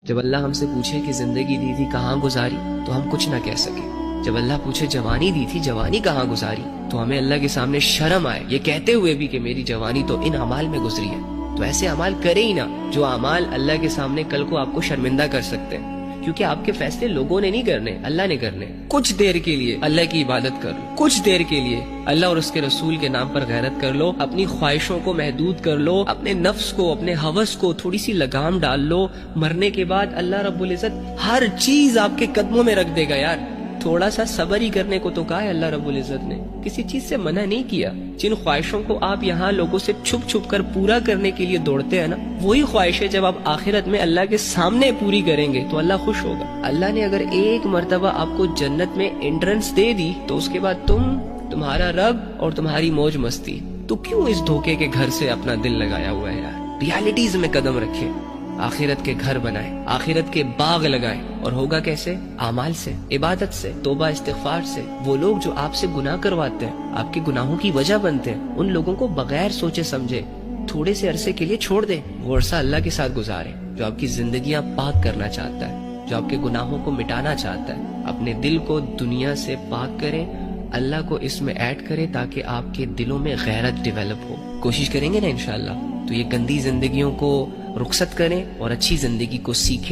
جب اللہ ہم سے پوچھے کہ زندگی دی تھی کہاں گزاری تو ہم کچھ نہ کہہ سکے. جب اللہ پوچھے جوانی دی تھی جوانی کہاں گزاری تو ہمیں اللہ کے سامنے شرم آئے یہ کہتے ہوئے بھی کہ میری جوانی تو ان اعمال میں گزری ہے. تو ایسے اعمال کرے ہی نہ جو اعمال اللہ کے سامنے کل کو آپ کو شرمندہ کر سکتے ہیں، کیونکہ آپ کے فیصلے لوگوں نے نہیں کرنے، اللہ نے کرنے. کچھ دیر کے لیے اللہ کی عبادت کر لو، کچھ دیر کے لیے اللہ اور اس کے رسول کے نام پر غیرت کر لو، اپنی خواہشوں کو محدود کر لو، اپنے نفس کو، اپنے ہوس کو تھوڑی سی لگام ڈال لو. مرنے کے بعد اللہ رب العزت ہر چیز آپ کے قدموں میں رکھ دے گا. یار تھوڑا سا صبر ہی کرنے کو تو کہا ہے اللہ رب العزت نے، کسی چیز سے منع نہیں کیا. جن خواہشوں کو آپ یہاں لوگوں سے چھپ چھپ کر پورا کرنے کے لیے دوڑتے ہیں نا، وہی خواہشیں جب آپ آخرت میں اللہ کے سامنے پوری کریں گے تو اللہ خوش ہوگا. اللہ نے اگر ایک مرتبہ آپ کو جنت میں انٹرنس دے دی تو اس کے بعد تمہارا رب اور تمہاری موج مستی. تو کیوں اس دھوکے کے گھر سے اپنا دل لگایا ہوا ہے یار؟ ریالٹیز میں قدم رکھیں، آخرت کے گھر بنائیں، آخرت کے باغ لگائیں. اور ہوگا کیسے؟ اعمال سے، عبادت سے، توبہ استغفار سے. وہ لوگ جو آپ سے گناہ کرواتے ہیں، آپ کے گناہوں کی وجہ بنتے ہیں، ان لوگوں کو بغیر سوچے سمجھے تھوڑے سے عرصے کے لیے چھوڑ دیں. وہ عرصہ اللہ کے ساتھ گزاریں. جو آپ کی زندگیاں پاک کرنا چاہتا ہے، جو آپ کے گناہوں کو مٹانا چاہتا ہے، اپنے دل کو دنیا سے پاک کریں، اللہ کو اس میں ایڈ کریں تاکہ آپ کے دلوں میں غیرت ڈیولپ ہو. کوشش کریں گے نا انشاءاللہ تو یہ گندی زندگیوں کو رخصت کریں اور اچھی زندگی کو سیکھیں.